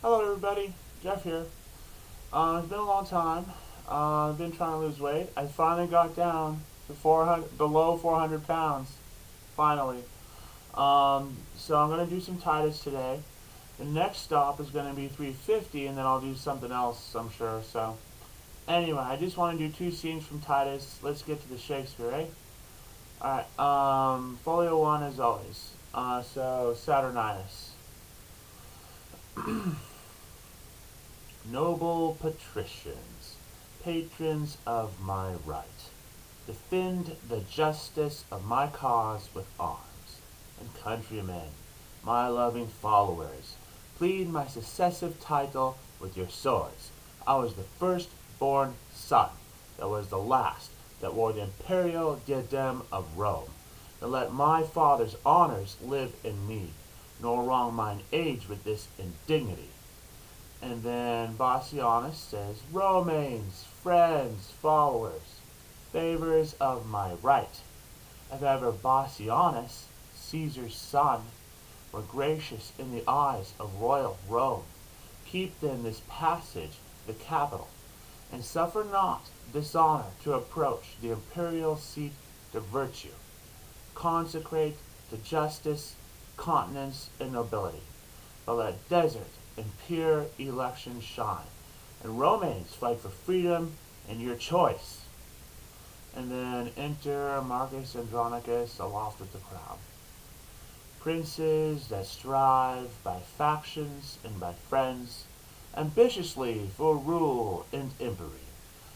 Hello everybody, Jeff here. It's been a long time. I've been trying to lose weight. I finally got down to 400, below 400 pounds. Finally. So I'm going to do some Titus today. The next stop is going to be 350 and then I'll do something else, I'm sure. So anyway, I just want to do two scenes from Titus. Let's get to the Shakespeare, eh? Alright, Folio 1 as always. So Saturninus. Noble patricians, patrons of my right, defend the justice of my cause with arms, and countrymen, my loving followers, plead my successive title with your swords. I was the first-born son, that was the last, that wore the imperial diadem of Rome, that let my father's honors live in me, nor wrong mine age with this indignity. And then Bassianus says, Romains, friends, followers, favors of my right. If ever Bassianus, Caesar's son, were gracious in the eyes of royal Rome, keep then this passage the capital, and suffer not dishonor to approach the imperial seat to virtue. Consecrate to justice, continence, and nobility, but let desert and pure election shine, and Romains fight for freedom and your choice. And then enter Marcus Andronicus aloft with the crown. Princes that strive by factions and by friends, ambitiously for rule and empery,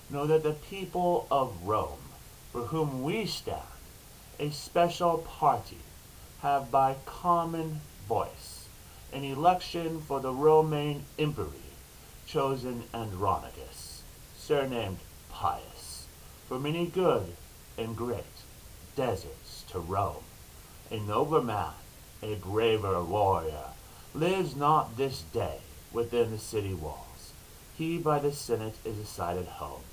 know that the people of Rome, for whom we stand, a special party, have by common voice an election for the Roman empery, chosen Andronicus, surnamed Pius, for many good and great deserts to Rome. A nobler man, a braver warrior, lives not this day within the city walls. He by the Senate is decided home,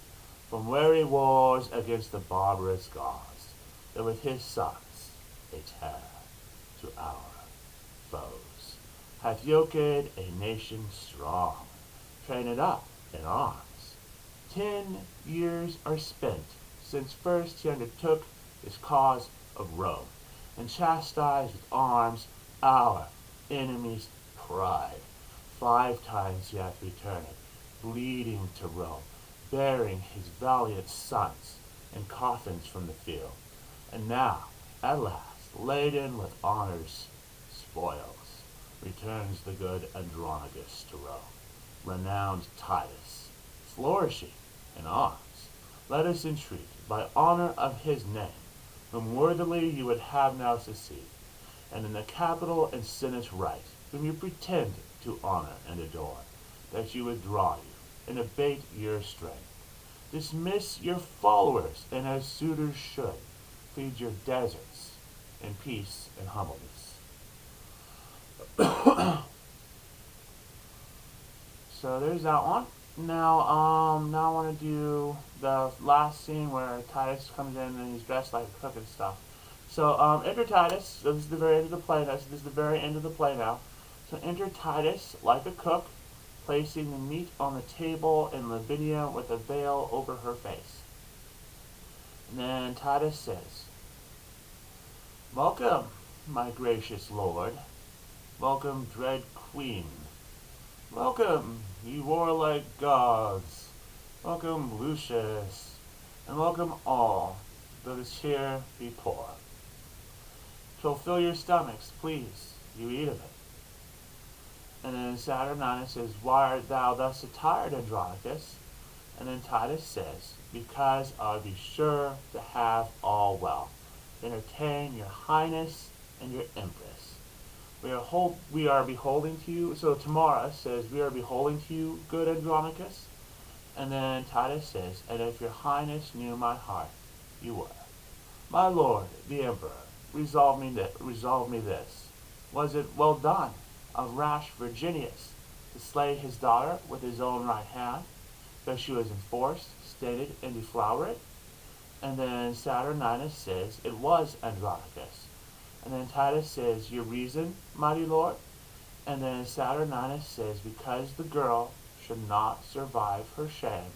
from where he wars against the barbarous Gauls, that with his sons a terror to our foes, hath yoked a nation strong, trained up in arms. 10 years are spent since first he undertook his cause of Rome, and chastised with arms our enemy's pride. 5 times he hath returned, bleeding to Rome, bearing his valiant sons in coffins from the field, and now, at last, laden with honors, spoils, returns the good Andronicus to Rome, renowned Titus, flourishing in arms. Let us entreat, by honor of his name, whom worthily you would have now succeed, and in the capital and senate right, whom you pretend to honor and adore, that you withdraw you, and abate your strength. Dismiss your followers, and as suitors should, feed your deserts in peace and humbleness. So there's that one. Now I want to do the last scene where Titus comes in and he's dressed like a cook and stuff. So enter Titus. So this is the very end of the play now. So this is the very end of the play now. So enter Titus like a cook, placing the meat on the table, and Lavinia with a veil over her face. And then Titus says, Welcome, my gracious lord. Welcome, dread queen. Welcome, ye warlike gods. Welcome, Lucius. And welcome all, though this cheer be poor. 'Twill fill your stomachs, please, you eat of it. And then Saturninus says, Why art thou thus attired, Andronicus? And then Titus says, Because I'll be sure to have all well, to entertain your highness and your empress. We are beholding to you. So Tamara says, We are beholding to you, good Andronicus. And then Titus says, And if your highness knew my heart, you were. My lord, the emperor, resolve me this. Was it well done of rash Virginius to slay his daughter with his own right hand, that she was enforced, stated, and deflowered? And then Saturninus says, It was Andronicus. And then Titus says, Your reason, mighty lord? And then Saturninus says, because the girl should not survive her shame,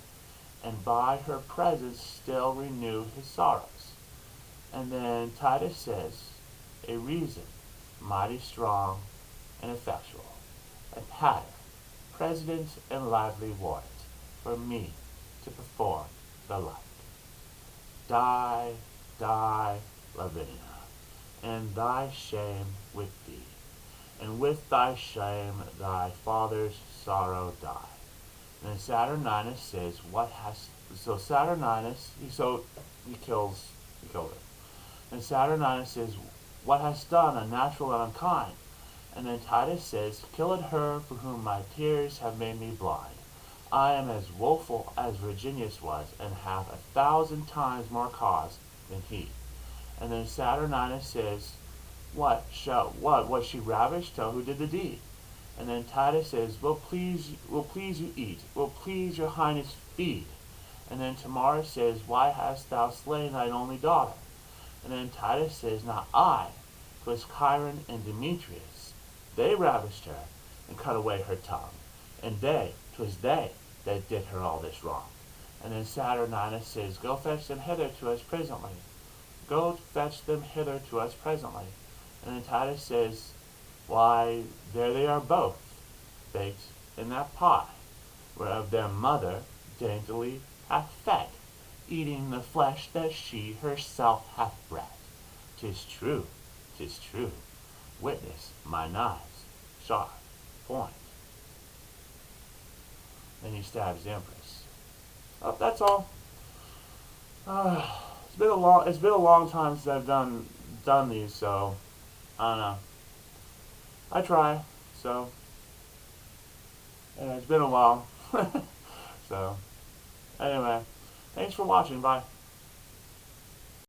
and by her presence still renew his sorrows. And then Titus says, a reason, mighty strong and effectual, a pattern, president and lively warrant, for me to perform the like. Die, die, Lavinia, and thy shame with thee, and with thy shame thy father's sorrow die. And then Saturninus says, what has, so Saturninus, he killed her. And Saturninus says, what hast done, unnatural and unkind? And then Titus says, kill it her for whom my tears have made me blind. I am as woeful as Virginius was, and have 1,000 times more cause than he. And then Saturninus says, what was she ravished? Tell who did the deed. And then Titus says, will please you eat, will please your highness feed. And then Tamara says, why hast thou slain thine only daughter? And then Titus says, not I, 'twas Chiron and Demetrius. They ravished her, and cut away her tongue. And 'twas they that did her all this wrong. And then Saturninus says, go fetch them hither to us presently. Go fetch them hither to us presently. And then Titus says, why, there they are both, baked in that pie, whereof their mother daintily hath fed, eating the flesh that she herself hath bred. 'Tis true, 'tis true. Witness my knives, sharp point. Then he stabs the empress. Oh, that's all. It's been a long time since I've done these, so I don't know. I try, so it's been a while. So anyway, thanks for watching. Bye.